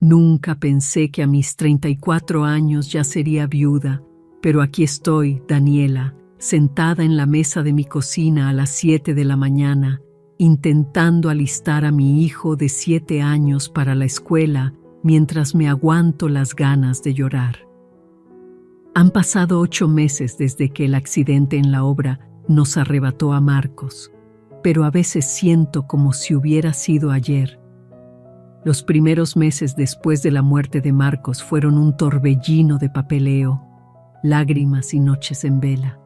Nunca pensé que a mis 34 años ya sería viuda, pero aquí estoy, Daniela, sentada en la mesa de mi cocina a las 7 de la mañana, intentando alistar a mi hijo de 7 años para la escuela mientras me aguanto las ganas de llorar. Han pasado 8 meses desde que el accidente en la obra nos arrebató a Marcos, pero a veces siento como si hubiera sido ayer. Los primeros meses después de la muerte de Marcos fueron un torbellino de papeleo, lágrimas y noches en vela.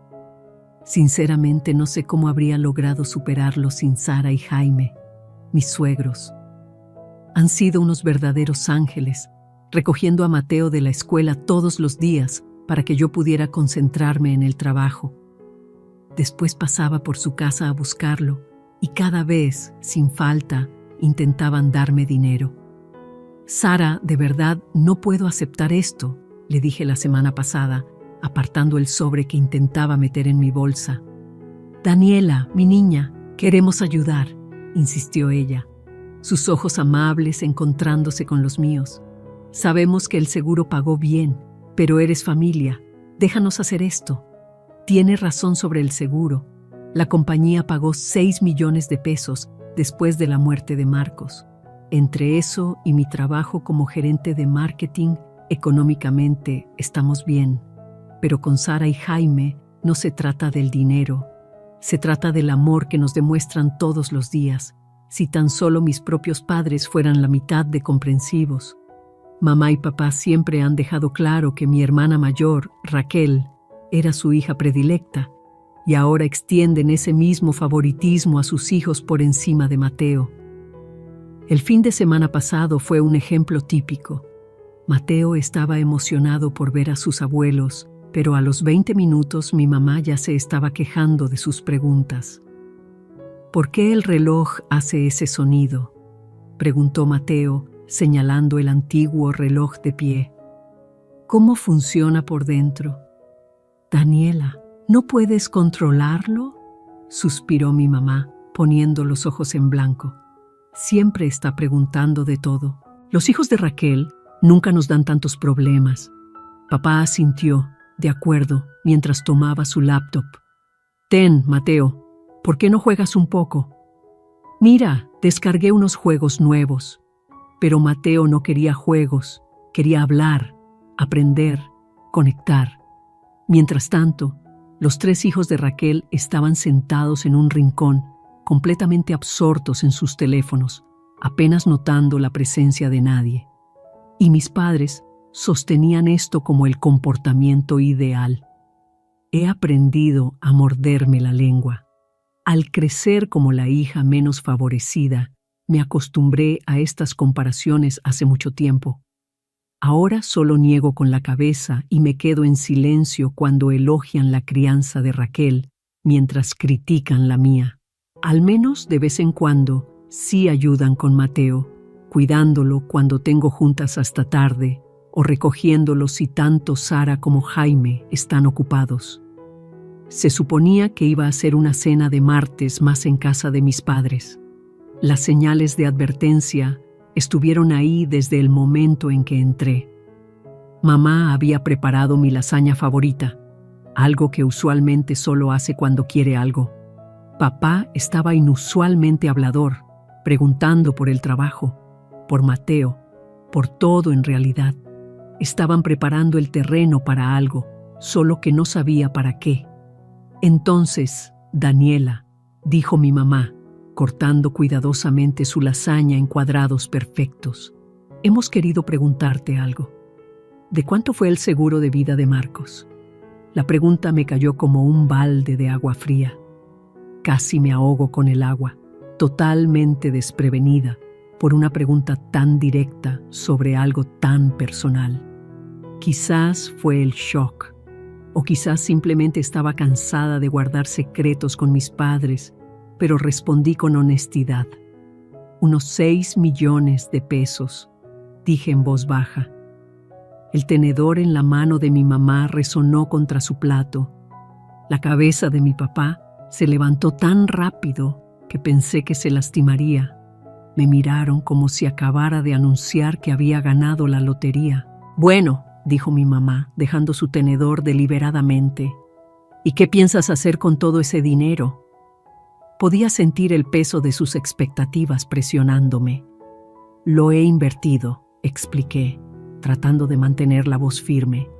Sinceramente no sé cómo habría logrado superarlo sin Sara y Jaime, mis suegros. Han sido unos verdaderos ángeles, recogiendo a Mateo de la escuela todos los días para que yo pudiera concentrarme en el trabajo. Después pasaba por su casa a buscarlo y cada vez, sin falta, intentaban darme dinero. Sara, de verdad no puedo aceptar esto, le dije la semana pasada, apartando el sobre que intentaba meter en mi bolsa. Daniela, mi niña, queremos ayudar, insistió ella, sus ojos amables encontrándose con los míos. Sabemos que el seguro pagó bien, pero eres familia, déjanos hacer esto. Tienes razón sobre el seguro. La compañía pagó 6 millones de pesos después de la muerte de Marcos. Entre eso y mi trabajo como gerente de marketing, económicamente estamos bien. Pero con Sara y Jaime no se trata del dinero. Se trata del amor que nos demuestran todos los días. Si tan solo mis propios padres fueran la mitad de comprensivos. Mamá y papá siempre han dejado claro que mi hermana mayor, Raquel, era su hija predilecta, y ahora extienden ese mismo favoritismo a sus hijos por encima de Mateo. El fin de semana pasado fue un ejemplo típico. Mateo estaba emocionado por ver a sus abuelos, pero a los 20 minutos mi mamá ya se estaba quejando de sus preguntas. ¿Por qué el reloj hace ese sonido?, preguntó Mateo, señalando el antiguo reloj de pie. ¿Cómo funciona por dentro? Daniela, ¿no puedes controlarlo?, suspiró mi mamá, poniendo los ojos en blanco. Siempre está preguntando de todo. Los hijos de Raquel nunca nos dan tantos problemas. Papá asintió, de acuerdo, mientras tomaba su laptop. Ten, Mateo, ¿por qué no juegas un poco? Mira, descargué unos juegos nuevos. Pero Mateo no quería juegos, quería hablar, aprender, conectar. Mientras tanto, los 3 hijos de Raquel estaban sentados en un rincón, completamente absortos en sus teléfonos, apenas notando la presencia de nadie. Y mis padres sostenían esto como el comportamiento ideal. He aprendido a morderme la lengua. Al crecer como la hija menos favorecida, me acostumbré a estas comparaciones hace mucho tiempo. Ahora solo niego con la cabeza y me quedo en silencio cuando elogian la crianza de Raquel, mientras critican la mía. Al menos de vez en cuando sí ayudan con Mateo, cuidándolo cuando tengo juntas hasta tarde o recogiéndolo si tanto Sara como Jaime están ocupados. Se suponía que iba a ser una cena de martes más en casa de mis padres. Las señales de advertencia estuvieron ahí desde el momento en que entré. Mamá había preparado mi lasaña favorita, algo que usualmente solo hace cuando quiere algo. Papá estaba inusualmente hablador, preguntando por el trabajo, por Mateo, por todo en realidad. Estaban preparando el terreno para algo, solo que no sabía para qué. Entonces, Daniela, dijo mi mamá, cortando cuidadosamente su lasaña en cuadrados perfectos. Hemos querido preguntarte algo. ¿De cuánto fue el seguro de vida de Marcos? La pregunta me cayó como un balde de agua fría. Casi me ahogo con el agua, totalmente desprevenida por una pregunta tan directa sobre algo tan personal. Quizás fue el shock, o quizás simplemente estaba cansada de guardar secretos con mis padres, pero respondí con honestidad. Unos 6 millones de pesos, dije en voz baja. El tenedor en la mano de mi mamá resonó contra su plato. La cabeza de mi papá se levantó tan rápido que pensé que se lastimaría. Me miraron como si acabara de anunciar que había ganado la lotería. «Bueno», dijo mi mamá, dejando su tenedor deliberadamente. «¿Y qué piensas hacer con todo ese dinero?» Podía sentir el peso de sus expectativas presionándome. «Lo he invertido», expliqué, tratando de mantener la voz firme.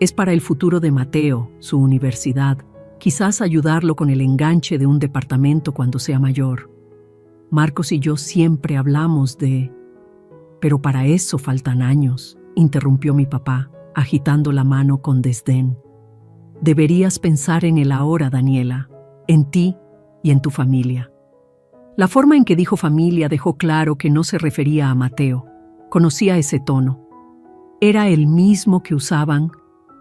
«Es para el futuro de Mateo, su universidad, quizás ayudarlo con el enganche de un departamento cuando sea mayor. Marcos y yo siempre hablamos de...» «Pero para eso faltan años», interrumpió mi papá, agitando la mano con desdén. «Deberías pensar en el ahora, Daniela, en ti y en tu familia». La forma en que dijo familia dejó claro que no se refería a Mateo. Conocía ese tono. Era el mismo que usaban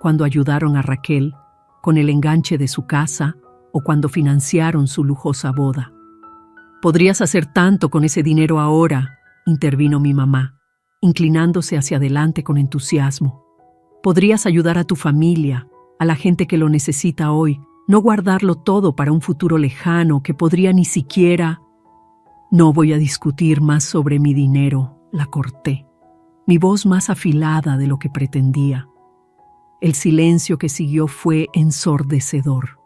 cuando ayudaron a Raquel con el enganche de su casa o cuando financiaron su lujosa boda. «Podrías hacer tanto con ese dinero ahora», intervino mi mamá, inclinándose hacia adelante con entusiasmo. «Podrías ayudar a tu familia, a la gente que lo necesita hoy, no guardarlo todo para un futuro lejano que podría ni siquiera...». «No voy a discutir más sobre mi dinero», la corté, mi voz más afilada de lo que pretendía. El silencio que siguió fue ensordecedor.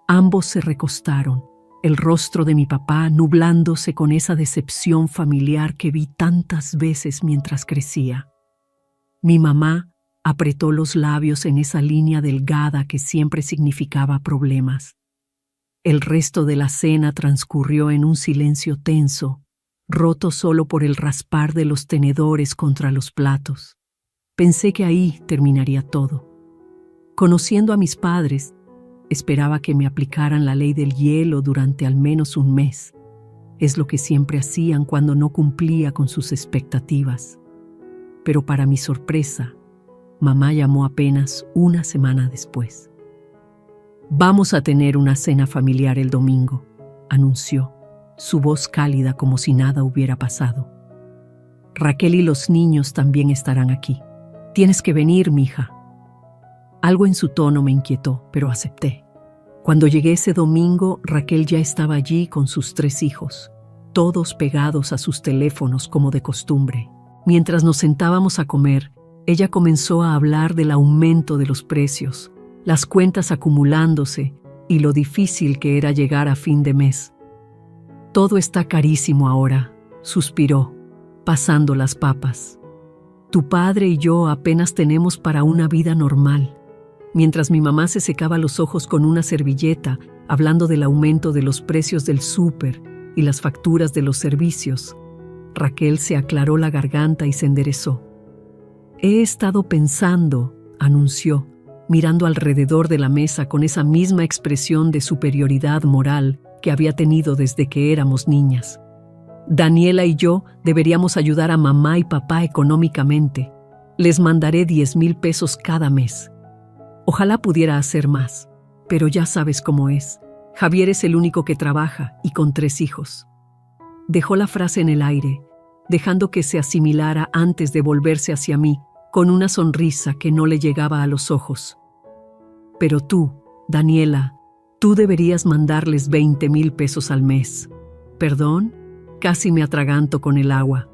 Ambos se recostaron, el rostro de mi papá nublándose con esa decepción familiar que vi tantas veces mientras crecía. Mi mamá apretó los labios en esa línea delgada que siempre significaba problemas. El resto de la cena transcurrió en un silencio tenso, roto solo por el raspar de los tenedores contra los platos. Pensé que ahí terminaría todo. Conociendo a mis padres, esperaba que me aplicaran la ley del hielo durante al menos un mes. Es lo que siempre hacían cuando no cumplía con sus expectativas. Pero para mi sorpresa, mamá llamó apenas una semana después. «Vamos a tener una cena familiar el domingo», anunció, su voz cálida como si nada hubiera pasado. «Raquel y los niños también estarán aquí. Tienes que venir, mija». Algo en su tono me inquietó, pero acepté. Cuando llegué ese domingo, Raquel ya estaba allí con sus 3 hijos, todos pegados a sus teléfonos como de costumbre. Mientras nos sentábamos a comer, ella comenzó a hablar del aumento de los precios, las cuentas acumulándose y lo difícil que era llegar a fin de mes. «Todo está carísimo ahora», suspiró, pasando las papas. «Tu padre y yo apenas tenemos para una vida normal». Mientras mi mamá se secaba los ojos con una servilleta, hablando del aumento de los precios del súper y las facturas de los servicios, Raquel se aclaró la garganta y se enderezó. «He estado pensando», anunció, mirando alrededor de la mesa con esa misma expresión de superioridad moral que había tenido desde que éramos niñas. «Daniela y yo deberíamos ayudar a mamá y papá económicamente. Les mandaré 10,000 pesos cada mes. Ojalá pudiera hacer más, pero ya sabes cómo es. Javier es el único que trabaja y con 3 hijos». Dejó la frase en el aire, dejando que se asimilara antes de volverse hacia mí, con una sonrisa que no le llegaba a los ojos. «Pero tú, Daniela, tú deberías mandarles 20,000 pesos al mes». «¿Perdón?», casi me atraganto con el agua.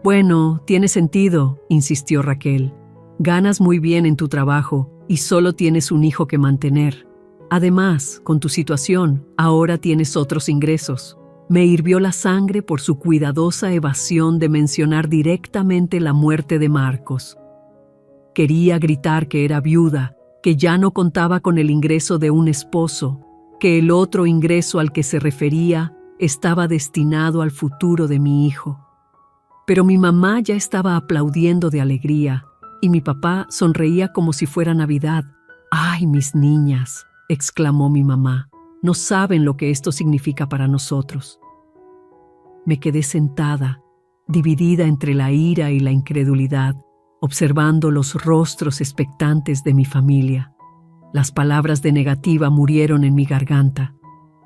«Bueno, tiene sentido», insistió Raquel. «Ganas muy bien en tu trabajo y solo tienes un hijo que mantener. Además, con tu situación, ahora tienes otros ingresos». Me hirvió la sangre por su cuidadosa evasión de mencionar directamente la muerte de Marcos. Quería gritar que era viuda, que ya no contaba con el ingreso de un esposo, que el otro ingreso al que se refería estaba destinado al futuro de mi hijo. Pero mi mamá ya estaba aplaudiendo de alegría y mi papá sonreía como si fuera Navidad. «¡Ay, mis niñas!», exclamó mi mamá. «No saben lo que esto significa para nosotros». Me quedé sentada, dividida entre la ira y la incredulidad, observando los rostros expectantes de mi familia. Las palabras de negativa murieron en mi garganta.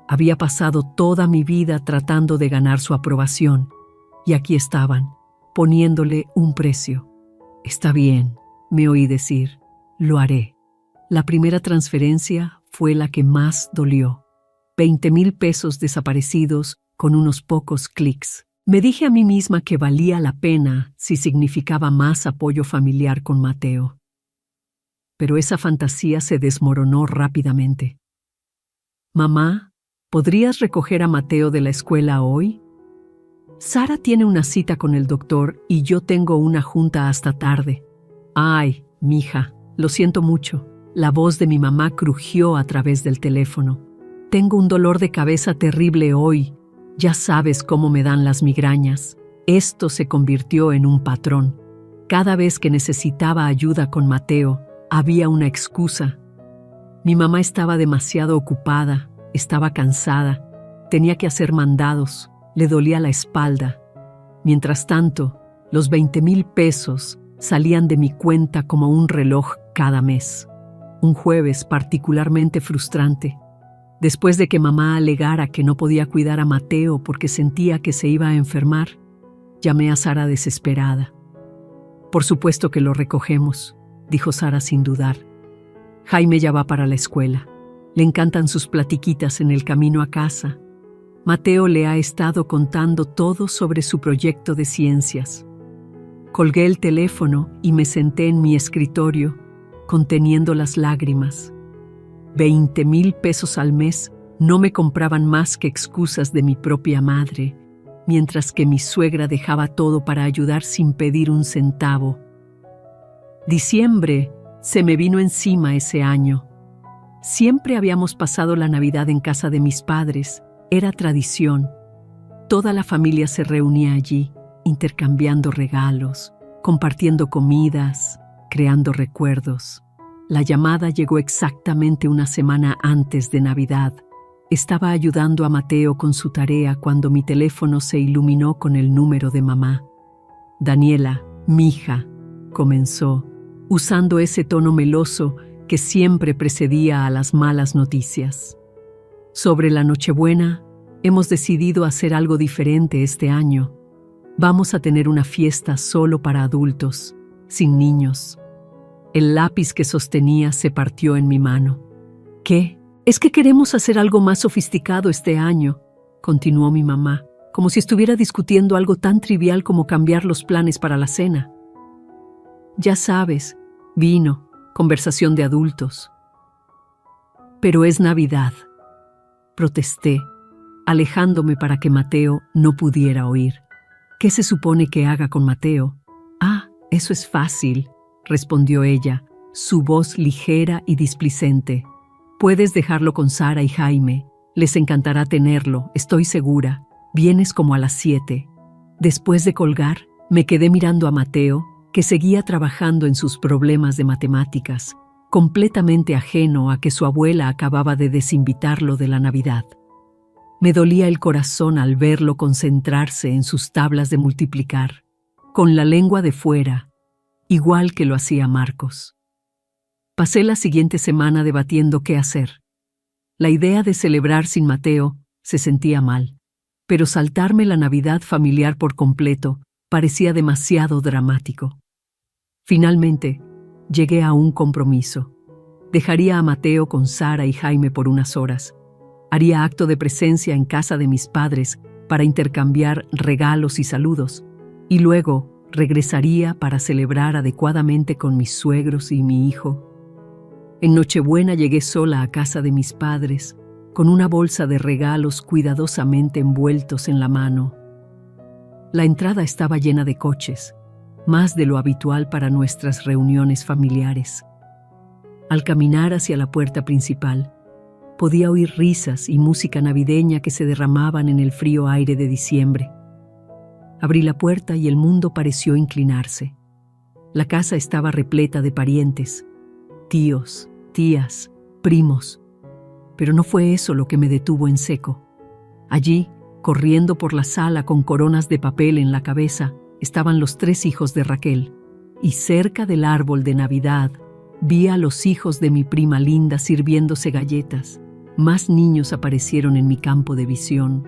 Había pasado toda mi vida tratando de ganar su aprobación, y aquí estaban, poniéndole un precio. «Está bien», me oí decir, «lo haré». La primera transferencia fue la que más dolió. 20,000 pesos desaparecidos con unos pocos clics. Me dije a mí misma que valía la pena si significaba más apoyo familiar con Mateo. Pero esa fantasía se desmoronó rápidamente. Mamá, ¿podrías recoger a Mateo de la escuela hoy? Sara tiene una cita con el doctor y yo tengo una junta hasta tarde. Ay, mija, lo siento mucho. La voz de mi mamá crujió a través del teléfono. Tengo un dolor de cabeza terrible hoy. Ya sabes cómo me dan las migrañas. Esto se convirtió en un patrón. Cada vez que necesitaba ayuda con Mateo, había una excusa. Mi mamá estaba demasiado ocupada, estaba cansada, tenía que hacer mandados, le dolía la espalda. Mientras tanto, los 20,000 pesos salían de mi cuenta como un reloj cada mes. Un jueves particularmente frustrante. Después de que mamá alegara que no podía cuidar a Mateo porque sentía que se iba a enfermar, llamé a Sara desesperada. «Por supuesto que lo recogemos», dijo Sara sin dudar. «Jaime ya va para la escuela. Le encantan sus platiquitas en el camino a casa. Mateo le ha estado contando todo sobre su proyecto de ciencias». Colgué el teléfono y me senté en mi escritorio, conteniendo las lágrimas. 20,000 pesos al mes no me compraban más que excusas de mi propia madre, mientras que mi suegra dejaba todo para ayudar sin pedir un centavo. Diciembre se me vino encima ese año. Siempre habíamos pasado la Navidad en casa de mis padres, era tradición. Toda la familia se reunía allí, intercambiando regalos, compartiendo comidas, creando recuerdos. La llamada llegó exactamente una semana antes de Navidad. Estaba ayudando a Mateo con su tarea cuando mi teléfono se iluminó con el número de mamá. «Daniela, mija», comenzó, usando ese tono meloso que siempre precedía a las malas noticias. «Sobre la Nochebuena, hemos decidido hacer algo diferente este año. Vamos a tener una fiesta solo para adultos, sin niños». El lápiz que sostenía se partió en mi mano. «¿Qué? Es que queremos hacer algo más sofisticado este año», continuó mi mamá, como si estuviera discutiendo algo tan trivial como cambiar los planes para la cena. «Ya sabes, vino, conversación de adultos». «Pero es Navidad», protesté, alejándome para que Mateo no pudiera oír. «¿Qué se supone que haga con Mateo?» «Ah, eso es fácil», respondió ella, su voz ligera y displicente. «Puedes dejarlo con Sara y Jaime. Les encantará tenerlo, estoy segura. Vienes como a las 7. Después de colgar, me quedé mirando a Mateo, que seguía trabajando en sus problemas de matemáticas, completamente ajeno a que su abuela acababa de desinvitarlo de la Navidad. Me dolía el corazón al verlo concentrarse en sus tablas de multiplicar, con la lengua de fuera, igual que lo hacía Marcos. Pasé la siguiente semana debatiendo qué hacer. La idea de celebrar sin Mateo se sentía mal, pero saltarme la Navidad familiar por completo parecía demasiado dramático. Finalmente, llegué a un compromiso. Dejaría a Mateo con Sara y Jaime por unas horas. Haría acto de presencia en casa de mis padres para intercambiar regalos y saludos, y luego regresaría para celebrar adecuadamente con mis suegros y mi hijo. En Nochebuena llegué sola a casa de mis padres, con una bolsa de regalos cuidadosamente envueltos en la mano. La entrada estaba llena de coches, más de lo habitual para nuestras reuniones familiares. Al caminar hacia la puerta principal, podía oír risas y música navideña que se derramaban en el frío aire de diciembre. Abrí la puerta y el mundo pareció inclinarse. La casa estaba repleta de parientes, tíos, tías, primos. Pero no fue eso lo que me detuvo en seco. Allí, corriendo por la sala con coronas de papel en la cabeza, estaban los 3 hijos de Raquel. Y cerca del árbol de Navidad, vi a los hijos de mi prima Linda sirviéndose galletas. Más niños aparecieron en mi campo de visión.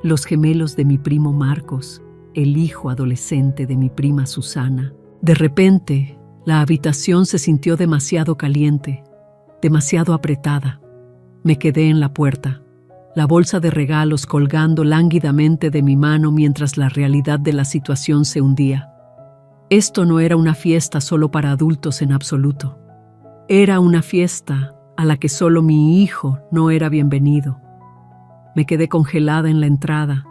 Los gemelos de mi primo Marcos, el hijo adolescente de mi prima Susana. De repente, la habitación se sintió demasiado caliente, demasiado apretada. Me quedé en la puerta. la bolsa de regalos colgando lánguidamente de mi mano mientras la realidad de la situación se hundía. Esto no era una fiesta solo para adultos en absoluto. Era una fiesta a la que solo mi hijo no era bienvenido. Me quedé congelada en la entrada,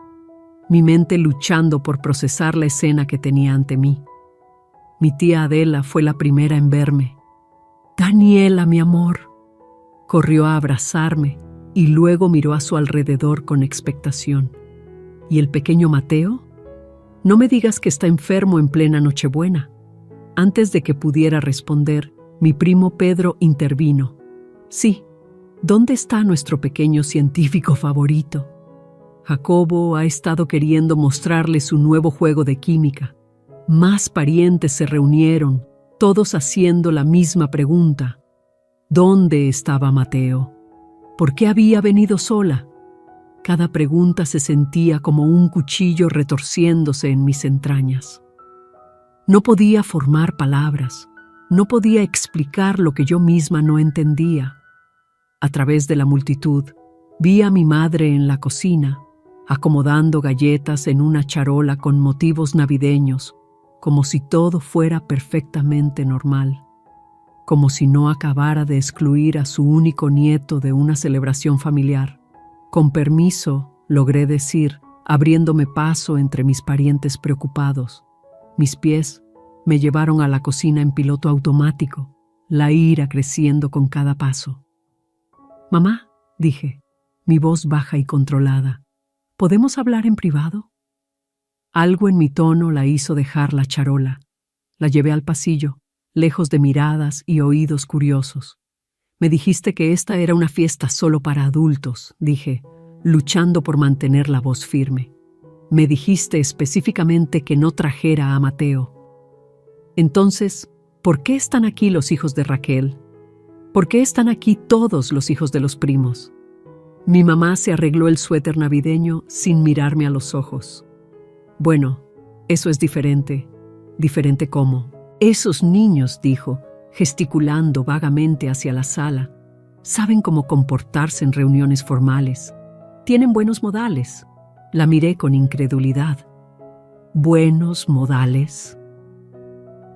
mi mente luchando por procesar la escena que tenía ante mí. Mi tía Adela fue la primera en verme. «Daniela, mi amor». Corrió a abrazarme y luego miró a su alrededor con expectación. ¿Y el pequeño Mateo? No me digas que está enfermo en plena Nochebuena. Antes de que pudiera responder, mi primo Pedro intervino. Sí, ¿dónde está nuestro pequeño científico favorito? Jacobo ha estado queriendo mostrarle su nuevo juego de química. Más parientes se reunieron, todos haciendo la misma pregunta. ¿Dónde estaba Mateo? ¿Por qué había venido sola? Cada pregunta se sentía como un cuchillo retorciéndose en mis entrañas. No podía formar palabras, no podía explicar lo que yo misma no entendía. A través de la multitud, vi a mi madre en la cocina, acomodando galletas en una charola con motivos navideños, como si todo fuera perfectamente normal, como si no acabara de excluir a su único nieto de una celebración familiar. Con permiso, logré decir, abriéndome paso entre mis parientes preocupados. Mis pies me llevaron a la cocina en piloto automático, la ira creciendo con cada paso. «Mamá», dije, mi voz baja y controlada, «¿podemos hablar en privado?» Algo en mi tono la hizo dejar la charola. La llevé al pasillo, lejos de miradas y oídos curiosos. «Me dijiste que esta era una fiesta solo para adultos», dije, luchando por mantener la voz firme. «Me dijiste específicamente que no trajera a Mateo. Entonces, ¿por qué están aquí los hijos de Raquel? ¿Por qué están aquí todos los hijos de los primos?» Mi mamá se arregló el suéter navideño sin mirarme a los ojos. «Bueno, eso es diferente». «¿Diferente cómo?» «Esos niños», dijo, gesticulando vagamente hacia la sala, «saben cómo comportarse en reuniones formales. Tienen buenos modales». La miré con incredulidad. «¿Buenos modales?»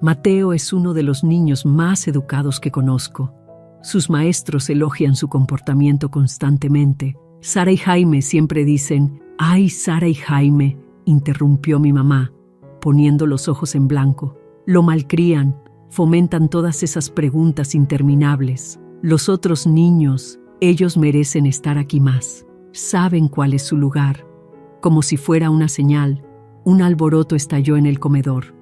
Mateo es uno de los niños más educados que conozco. Sus maestros elogian su comportamiento constantemente. Sara y Jaime siempre dicen, «Ay, Sara y Jaime», interrumpió mi mamá, poniendo los ojos en blanco. «Lo malcrían, fomentan todas esas preguntas interminables. Los otros niños, ellos merecen estar aquí más. Saben cuál es su lugar». Como si fuera una señal, un alboroto estalló en el comedor.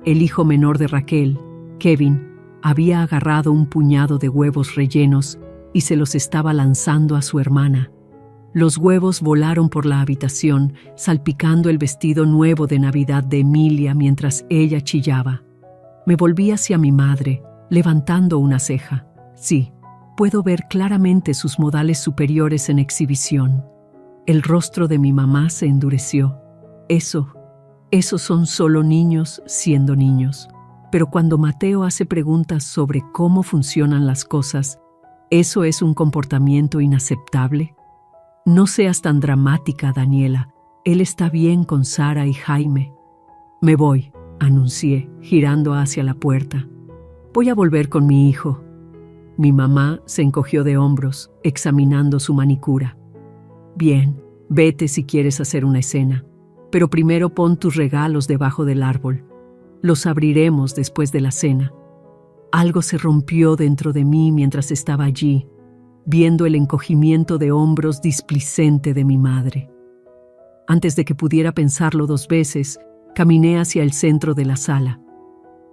El hijo menor de Raquel, Kevin, había agarrado un puñado de huevos rellenos y se los estaba lanzando a su hermana. Los huevos volaron por la habitación, salpicando el vestido nuevo de Navidad de Emilia mientras ella chillaba. Me volví hacia mi madre, levantando una ceja. Sí, puedo ver claramente sus modales superiores en exhibición. El rostro de mi mamá se endureció. Esos son solo niños siendo niños. Pero cuando Mateo hace preguntas sobre cómo funcionan las cosas, ¿eso es un comportamiento inaceptable? No seas tan dramática, Daniela. Él está bien con Sara y Jaime. Me voy, anuncié, girando hacia la puerta. Voy a volver con mi hijo. Mi mamá se encogió de hombros, examinando su manicura. Bien, vete si quieres hacer una escena, pero primero pon tus regalos debajo del árbol. Los abriremos después de la cena. Algo se rompió dentro de mí mientras estaba allí, viendo el encogimiento de hombros displicente de mi madre. Antes de que pudiera pensarlo 2 veces, caminé hacia el centro de la sala.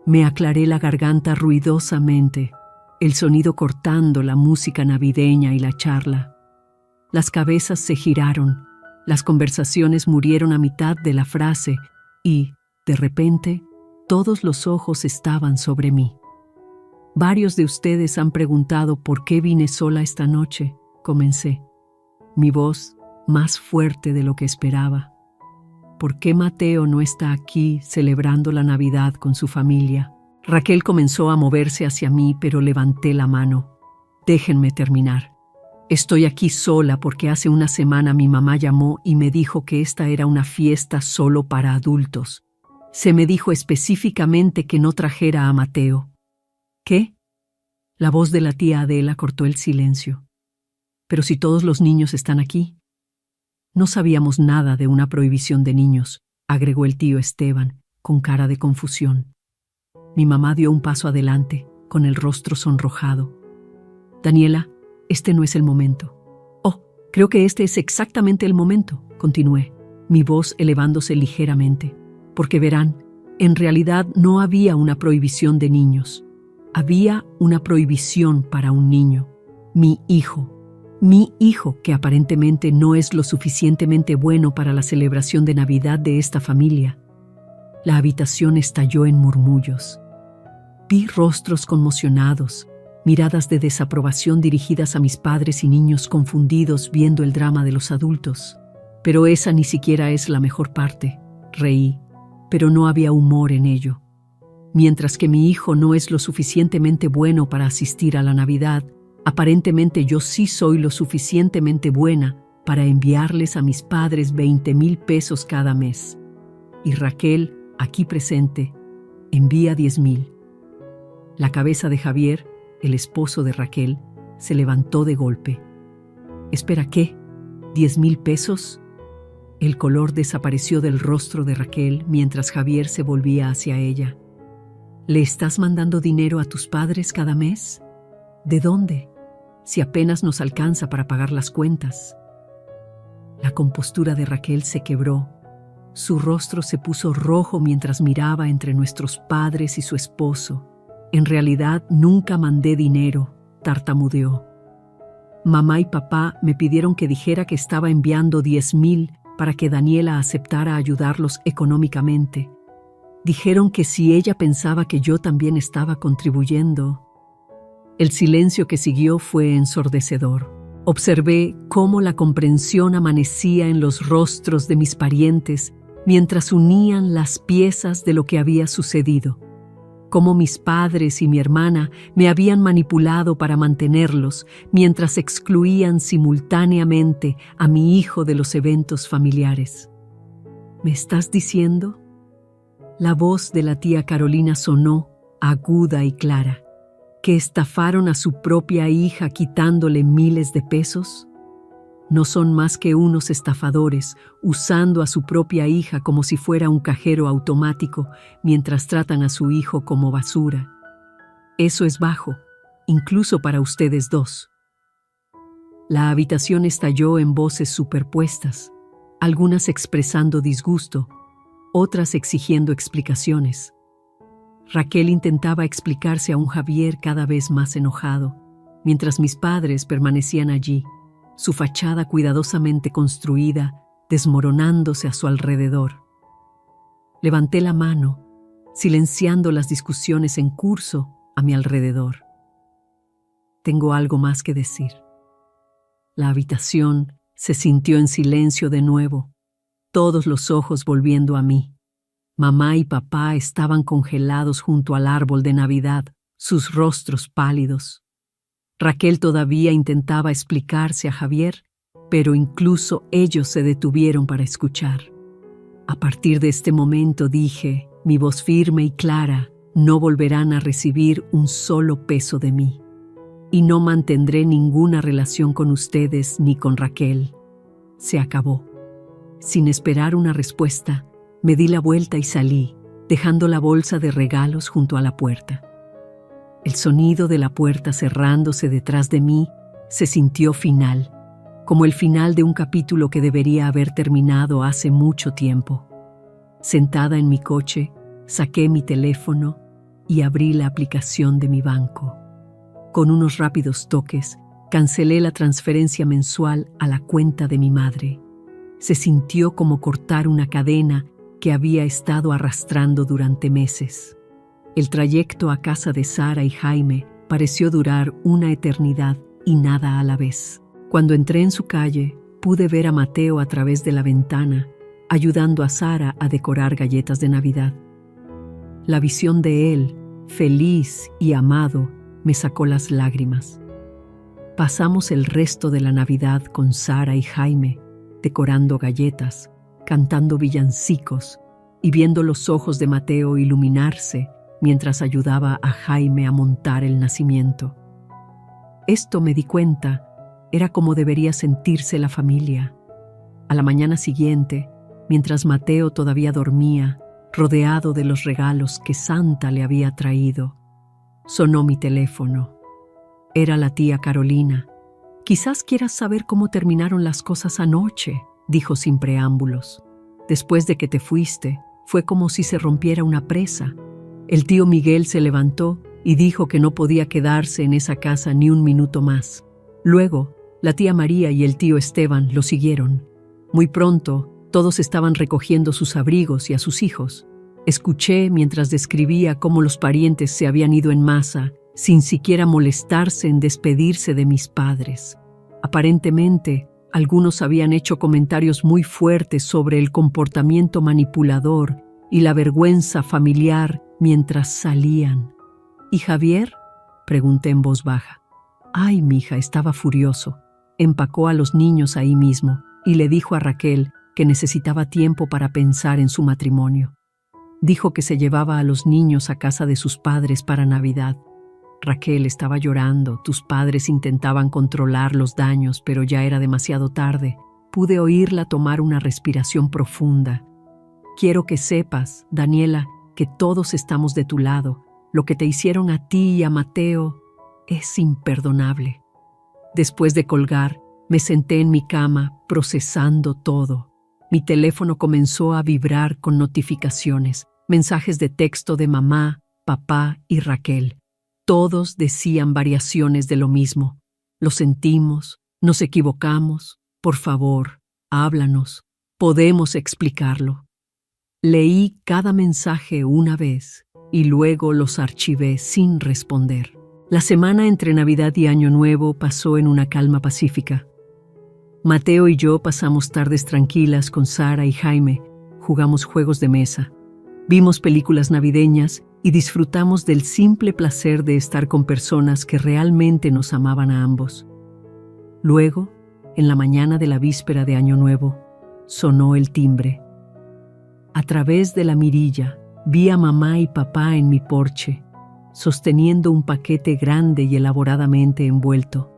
Me aclaré la garganta ruidosamente, el sonido cortando la música navideña y la charla. Las cabezas se giraron, las conversaciones murieron a mitad de la frase y, de repente, todos los ojos estaban sobre mí. «Varios de ustedes han preguntado por qué vine sola esta noche», comencé, mi voz más fuerte de lo que esperaba. «¿Por qué Mateo no está aquí celebrando la Navidad con su familia?» Raquel comenzó a moverse hacia mí, pero levanté la mano. «Déjenme terminar. Estoy aquí sola porque hace una semana mi mamá llamó y me dijo que esta era una fiesta solo para adultos. Se me dijo específicamente que no trajera a Mateo. ¿Qué? La voz de la tía Adela cortó el silencio. Pero si todos los niños están aquí. No sabíamos nada de una prohibición de niños, agregó el tío Esteban, con cara de confusión. Mi mamá dio un paso adelante, con el rostro sonrojado. Daniela, este no es el momento. Oh, creo que este es exactamente el momento, continué, mi voz elevándose ligeramente. Porque verán, en realidad no había una prohibición de niños. Había una prohibición para un niño, mi hijo. Mi hijo, que aparentemente no es lo suficientemente bueno para la celebración de Navidad de esta familia. La habitación estalló en murmullos. Vi rostros conmocionados, miradas de desaprobación dirigidas a mis padres y niños confundidos viendo el drama de los adultos. Pero esa ni siquiera es la mejor parte. Reí, pero no había humor en ello. Mientras que mi hijo no es lo suficientemente bueno para asistir a la Navidad, aparentemente yo sí soy lo suficientemente buena para enviarles a mis padres 20,000 pesos cada mes. Y Raquel, aquí presente, envía 10,000. La cabeza de Javier, el esposo de Raquel, se levantó de golpe. ¿Espera qué? ¿10,000 pesos? El color desapareció del rostro de Raquel mientras Javier se volvía hacia ella. ¿Le estás mandando dinero a tus padres cada mes? ¿De dónde? Si apenas nos alcanza para pagar las cuentas. La compostura de Raquel se quebró. Su rostro se puso rojo mientras miraba entre nuestros padres y su esposo. En realidad nunca mandé dinero, tartamudeó. Mamá y papá me pidieron que dijera que estaba enviando 10,000 para que Daniela aceptara ayudarlos económicamente. Dijeron que si ella pensaba que yo también estaba contribuyendo. El silencio que siguió fue ensordecedor. Observé cómo la comprensión amanecía en los rostros de mis parientes mientras unían las piezas de lo que había sucedido. Cómo mis padres y mi hermana me habían manipulado para mantenerlos mientras excluían simultáneamente a mi hijo de los eventos familiares. ¿Me estás diciendo? La voz de la tía Carolina sonó, aguda y clara. ¿Que estafaron a su propia hija quitándole miles de pesos? No son más que unos estafadores usando a su propia hija como si fuera un cajero automático mientras tratan a su hijo como basura. Eso es bajo, incluso para ustedes dos. La habitación estalló en voces superpuestas, algunas expresando disgusto, otras exigiendo explicaciones. Raquel intentaba explicarse a un Javier cada vez más enojado, mientras mis padres permanecían allí, su fachada cuidadosamente construida, desmoronándose a su alrededor. Levanté la mano, silenciando las discusiones en curso a mi alrededor. Tengo algo más que decir. La habitación se sintió en silencio de nuevo, todos los ojos volviendo a mí. Mamá y papá estaban congelados junto al árbol de Navidad, sus rostros pálidos. Raquel todavía intentaba explicarse a Javier, pero incluso ellos se detuvieron para escuchar. A partir de este momento dije, mi voz firme y clara, no volverán a recibir un solo peso de mí. Y no mantendré ninguna relación con ustedes ni con Raquel. Se acabó. Sin esperar una respuesta, me di la vuelta y salí, dejando la bolsa de regalos junto a la puerta. El sonido de la puerta cerrándose detrás de mí se sintió final, como el final de un capítulo que debería haber terminado hace mucho tiempo. Sentada en mi coche, saqué mi teléfono y abrí la aplicación de mi banco. Con unos rápidos toques, cancelé la transferencia mensual a la cuenta de mi madre. Se sintió como cortar una cadena que había estado arrastrando durante meses. El trayecto a casa de Sara y Jaime pareció durar una eternidad y nada a la vez. Cuando entré en su calle, pude ver a Mateo a través de la ventana, ayudando a Sara a decorar galletas de Navidad. La visión de él, feliz y amado, me sacó las lágrimas. Pasamos el resto de la Navidad con Sara y Jaime, decorando galletas, cantando villancicos y viendo los ojos de Mateo iluminarse mientras ayudaba a Jaime a montar el nacimiento. Esto, me di cuenta, era como debería sentirse la familia. A la mañana siguiente, mientras Mateo todavía dormía, rodeado de los regalos que Santa le había traído, sonó mi teléfono. Era la tía Carolina. «Quizás quieras saber cómo terminaron las cosas anoche», dijo sin preámbulos. «Después de que te fuiste, fue como si se rompiera una presa. El tío Miguel se levantó y dijo que no podía quedarse en esa casa ni un minuto más. Luego, la tía María y el tío Esteban lo siguieron. Muy pronto, todos estaban recogiendo sus abrigos y a sus hijos. Escuché mientras describía cómo los parientes se habían ido en masa, sin siquiera molestarse en despedirse de mis padres. Aparentemente, algunos habían hecho comentarios muy fuertes sobre el comportamiento manipulador y la vergüenza familiar mientras salían. «¿Y Javier?», pregunté en voz baja. Ay, mija, estaba furioso. Empacó a los niños ahí mismo y le dijo a Raquel que necesitaba tiempo para pensar en su matrimonio. Dijo que se llevaba a los niños a casa de sus padres para Navidad. Raquel estaba llorando, tus padres intentaban controlar los daños, pero ya era demasiado tarde. Pude oírla tomar una respiración profunda. Quiero que sepas, Daniela, que todos estamos de tu lado. Lo que te hicieron a ti y a Mateo es imperdonable. Después de colgar, me senté en mi cama, procesando todo. Mi teléfono comenzó a vibrar con notificaciones, mensajes de texto de mamá, papá y Raquel. Todos decían variaciones de lo mismo. Lo sentimos, nos equivocamos, por favor, háblanos, podemos explicarlo. Leí cada mensaje una vez y luego los archivé sin responder. La semana entre Navidad y Año Nuevo pasó en una calma pacífica. Mateo y yo pasamos tardes tranquilas con Sara y Jaime, jugamos juegos de mesa, vimos películas navideñas y disfrutamos del simple placer de estar con personas que realmente nos amaban a ambos. Luego, en la mañana de la víspera de Año Nuevo, sonó el timbre. A través de la mirilla, vi a mamá y papá en mi porche, sosteniendo un paquete grande y elaboradamente envuelto.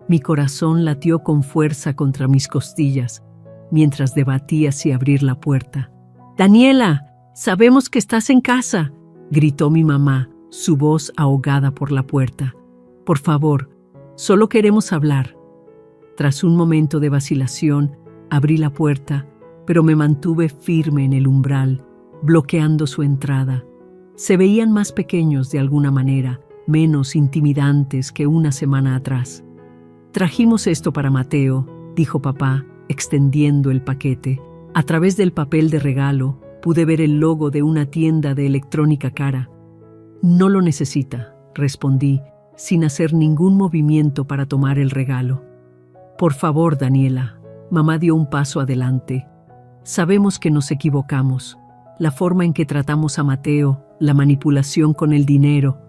Mi corazón latió con fuerza contra mis costillas, mientras debatía si abrir la puerta. «Daniela, sabemos que estás en casa», gritó mi mamá, su voz ahogada por la puerta. «Por favor, solo queremos hablar». Tras un momento de vacilación, abrí la puerta, pero me mantuve firme en el umbral, bloqueando su entrada. Se veían más pequeños de alguna manera, menos intimidantes que una semana atrás. «Trajimos esto para Mateo», dijo papá, extendiendo el paquete. A través del papel de regalo, pude ver el logo de una tienda de electrónica cara. «No lo necesita», respondí, sin hacer ningún movimiento para tomar el regalo. «Por favor, Daniela», mamá dio un paso adelante. «Sabemos que nos equivocamos. La forma en que tratamos a Mateo, la manipulación con el dinero.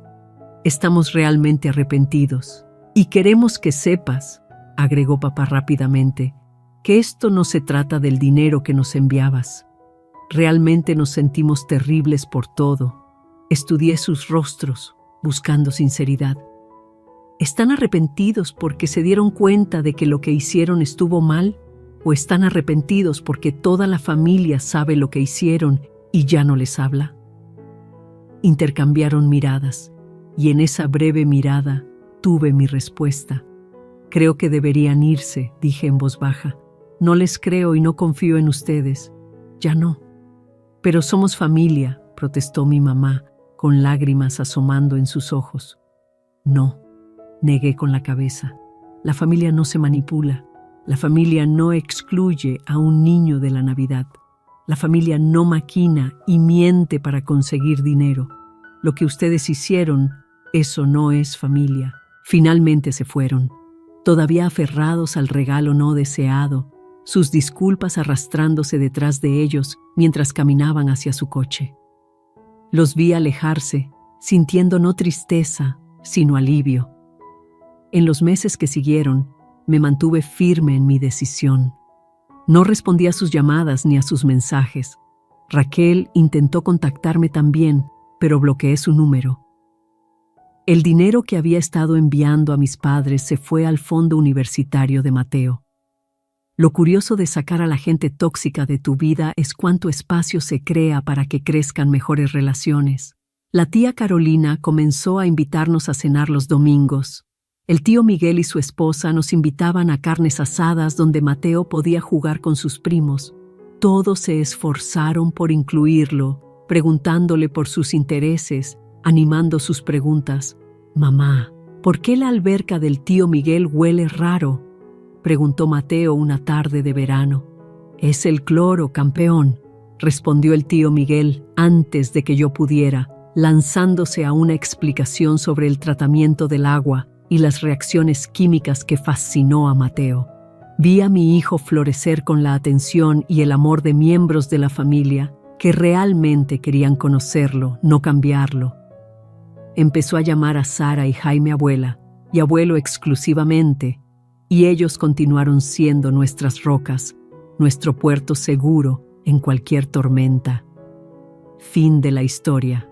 Estamos realmente arrepentidos. Y queremos que sepas», agregó papá rápidamente, «que esto no se trata del dinero que nos enviabas. Realmente nos sentimos terribles por todo». Estudié sus rostros, buscando sinceridad. ¿Están arrepentidos porque se dieron cuenta de que lo que hicieron estuvo mal? ¿O están arrepentidos porque toda la familia sabe lo que hicieron y ya no les habla? Intercambiaron miradas, y en esa breve mirada tuve mi respuesta. «Creo que deberían irse», dije en voz baja. «No les creo y no confío en ustedes. Ya no». «Pero somos familia», protestó mi mamá, con lágrimas asomando en sus ojos. «No», negué con la cabeza. «La familia no se manipula. La familia no excluye a un niño de la Navidad. La familia no maquina y miente para conseguir dinero. Lo que ustedes hicieron, eso no es familia». Finalmente se fueron, todavía aferrados al regalo no deseado, sus disculpas arrastrándose detrás de ellos mientras caminaban hacia su coche. Los vi alejarse, sintiendo no tristeza, sino alivio. En los meses que siguieron, me mantuve firme en mi decisión. No respondí a sus llamadas ni a sus mensajes. Raquel intentó contactarme también, pero bloqueé su número. El dinero que había estado enviando a mis padres se fue al fondo universitario de Mateo. Lo curioso de sacar a la gente tóxica de tu vida es cuánto espacio se crea para que crezcan mejores relaciones. La tía Carolina comenzó a invitarnos a cenar los domingos. El tío Miguel y su esposa nos invitaban a carnes asadas donde Mateo podía jugar con sus primos. Todos se esforzaron por incluirlo, preguntándole por sus intereses, animando sus preguntas. «Mamá, ¿por qué la alberca del tío Miguel huele raro?», preguntó Mateo una tarde de verano. «Es el cloro, campeón», respondió el tío Miguel antes de que yo pudiera, lanzándose a una explicación sobre el tratamiento del agua y las reacciones químicas que fascinó a Mateo. Vi a mi hijo florecer con la atención y el amor de miembros de la familia que realmente querían conocerlo, no cambiarlo. Empezó a llamar a Sara y Jaime abuela y abuelo exclusivamente, y ellos continuaron siendo nuestras rocas, nuestro puerto seguro en cualquier tormenta. Fin de la historia.